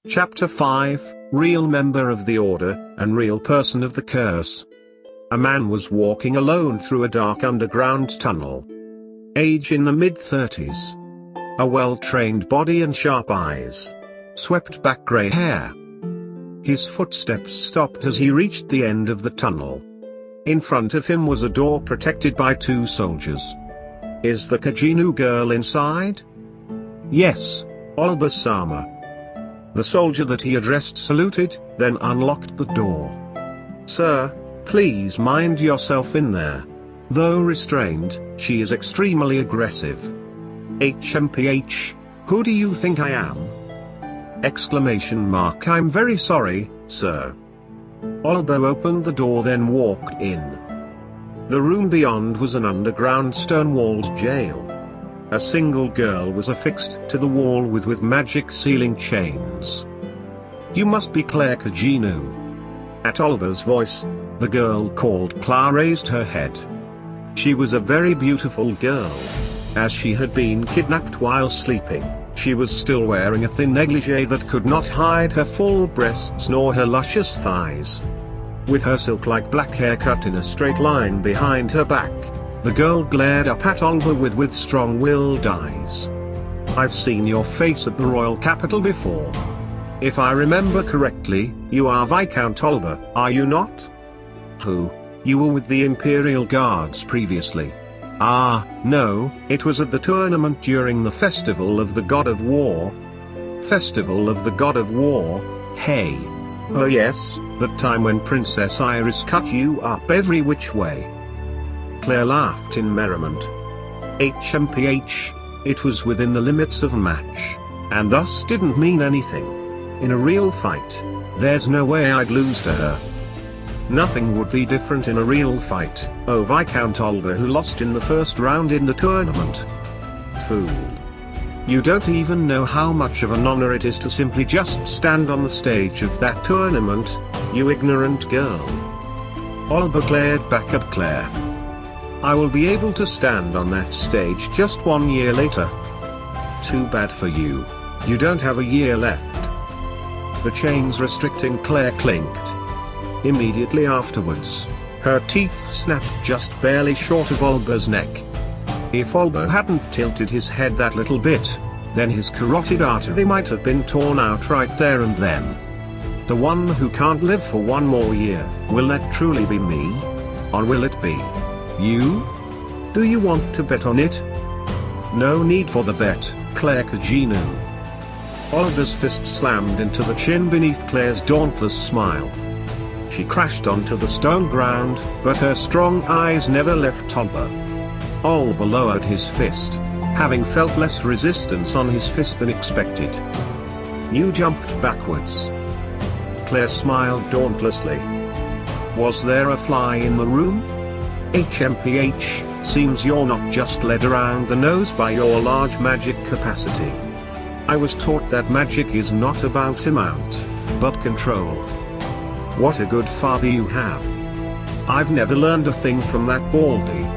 Chapter 5, Real Member of the Order, and Real Person of the Curse. A man was walking alone through a dark underground tunnel. Age in the mid-30s. A well-trained body and sharp eyes. Swept back grey hair. His footsteps stopped as he reached the end of the tunnel. In front of him was a door protected by two soldiers. Is the Kajinu girl inside? Yes, Olbasama. The soldier that he addressed saluted, then unlocked the door. Sir, please mind yourself in there. Though restrained, she is extremely aggressive. HMPH, who do you think I am? I'm very sorry, sir. Olbo opened the door then walked in. The room beyond was an underground stone-walled jail. A single girl was affixed to the wall with magic sealing chains. You must be Claire Kajinu. At Olbo's voice, the girl called Claire raised her head. She was a very beautiful girl. As she had been kidnapped while sleeping, she was still wearing a thin negligee that could not hide her full breasts nor her luscious thighs. With her silk-like black hair cut in a straight line behind her back, the girl glared up at Olba with strong-willed eyes. I've seen your face at the royal capital before. If I remember correctly, you are Viscount Olba, are you not? Who? You were with the Imperial Guards previously. Ah, no, it was at the tournament during the Festival of the God of War. Festival of the God of War, hey. Oh yes, that time when Princess Iris cut you up every which way. Claire laughed in merriment. HMPH, it was within the limits of a match, and thus didn't mean anything. In a real fight, there's no way I'd lose to her. Nothing would be different in a real fight, oh Viscount Olba who lost in the first round in the tournament. Fool. You don't even know how much of an honor it is to simply just stand on the stage of that tournament, you ignorant girl. Olba glared back at Claire. I will be able to stand on that stage just 1 year later. Too bad for you. You don't have a year left. The chains restricting Claire clinked. Immediately afterwards, her teeth snapped just barely short of Olba's neck. If Olba hadn't tilted his head that little bit, then his carotid artery might have been torn out right there and then. The one who can't live for 1 more year, will that truly be me? Or will it be you? Do you want to bet on it? No need for the bet, Claire Kajinu. Olba's fist slammed into the chin beneath Claire's dauntless smile. She crashed onto the stone ground, but her strong eyes never left Olba. Olba lowered his fist, having felt less resistance on his fist than expected. You jumped backwards. Claire smiled dauntlessly. Was there a fly in the room? HMPH, seems you're not just led around the nose by your large magic capacity. I was taught that magic is not about amount, but control. What a good father you have. I've never learned a thing from that baldy.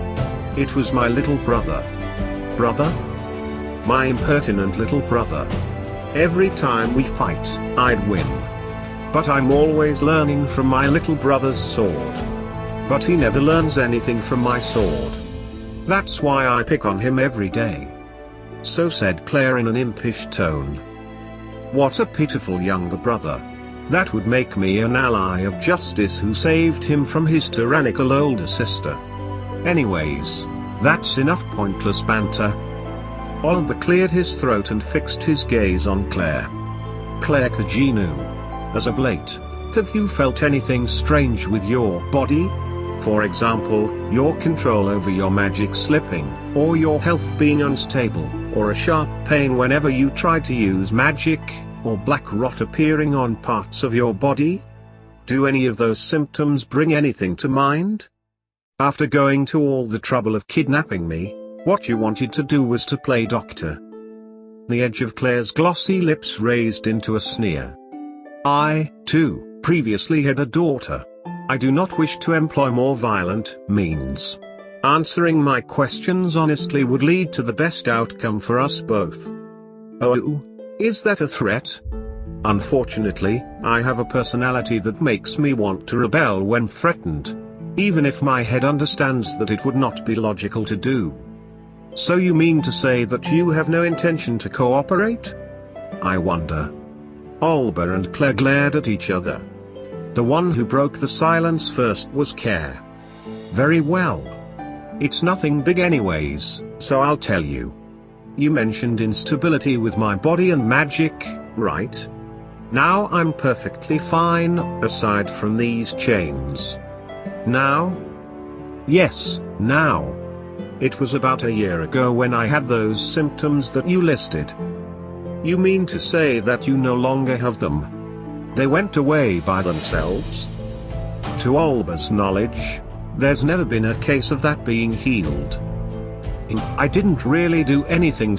It was my little brother. Brother? My impertinent little brother. Every time we fight, I'd win. But I'm always learning from my little brother's sword. But he never learns anything from my sword. That's why I pick on him every day. So said Claire in an impish tone. What a pitiful younger brother. That would make me an ally of justice who saved him from his tyrannical older sister. Anyways, that's enough pointless banter. Olba cleared his throat and fixed his gaze on Claire. Claire Kajinu. As of late, have you felt anything strange with your body? For example, your control over your magic slipping, or your health being unstable, or a sharp pain whenever you try to use magic, or black rot appearing on parts of your body? Do any of those symptoms bring anything to mind? After going to all the trouble of kidnapping me, what you wanted to do was to play doctor. The edge of Claire's glossy lips raised into a sneer. I, too, previously had a daughter. I do not wish to employ more violent means. Answering my questions honestly would lead to the best outcome for us both. Oh, is that a threat? Unfortunately, I have a personality that makes me want to rebel when threatened. Even if my head understands that it would not be logical to do. So you mean to say that you have no intention to cooperate? I wonder. Olba and Claire glared at each other. The one who broke the silence first was Claire. Very well. It's nothing big anyways, so I'll tell you. You mentioned instability with my body and magic, right? Now I'm perfectly fine, aside from these chains. Now? Yes, now. It was about a year ago when I had those symptoms that you listed. You mean to say that you no longer have them? They went away by themselves? To Olba's knowledge, there's never been a case of that being healed. I didn't really do anything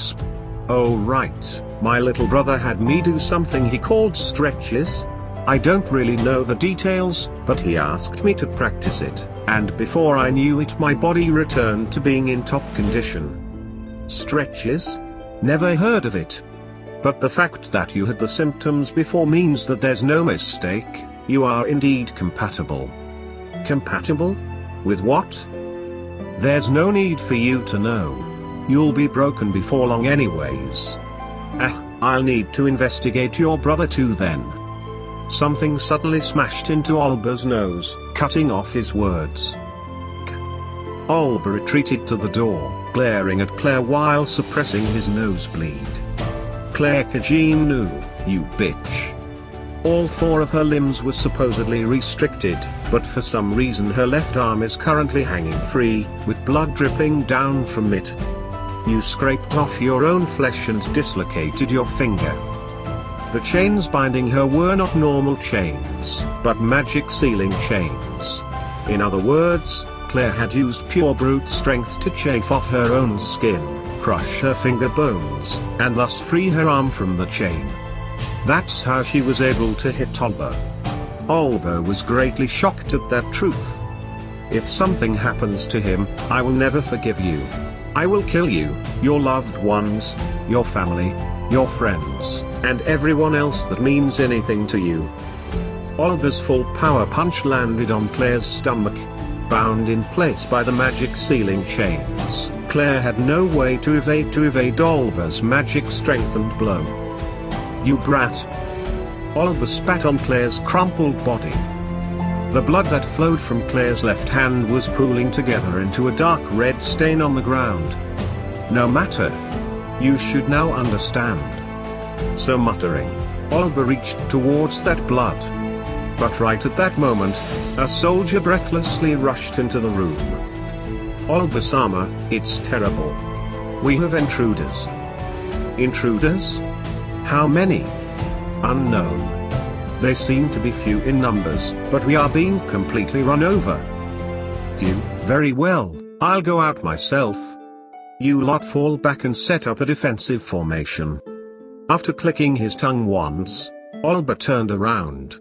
Oh right, my little brother had me do something he called stretches. I don't really know the details, but he asked me to practice it, and before I knew it my body returned to being in top condition. Stretches? Never heard of it. But the fact that you had the symptoms before means that there's no mistake, you are indeed compatible. Compatible? With what? There's no need for you to know. You'll be broken before long anyways. I'll need to investigate your brother too then. Something suddenly smashed into Olba's nose, cutting off his words. Olba retreated to the door, glaring at Claire while suppressing his nosebleed. Claire Kajinu, you bitch. All four of her limbs were supposedly restricted, but for some reason her left arm is currently hanging free, with blood dripping down from it. You scraped off your own flesh and dislocated your finger. The chains binding her were not normal chains, but magic sealing chains. In other words, Claire had used pure brute strength to chafe off her own skin, crush her finger bones, and thus free her arm from the chain. That's how she was able to hit Olba. Olba was greatly shocked at that truth. If something happens to him, I will never forgive you. I will kill you, your loved ones, your family, your friends, and everyone else that means anything to you. Olba's full power punch landed on Claire's stomach. Bound in place by the magic sealing chains, Claire had no way to evade Olba's magic strengthened blow. You brat! Olba spat on Claire's crumpled body. The blood that flowed from Claire's left hand was pooling together into a dark red stain on the ground. No matter. You should now understand. So muttering, Olba reached towards that blood. But right at that moment, a soldier breathlessly rushed into the room. Olba-sama, it's terrible. We have intruders. Intruders? How many? Unknown. They seem to be few in numbers, but we are being completely run over. You, very well, I'll go out myself. You lot fall back and set up a defensive formation. After clicking his tongue once, Olba turned around.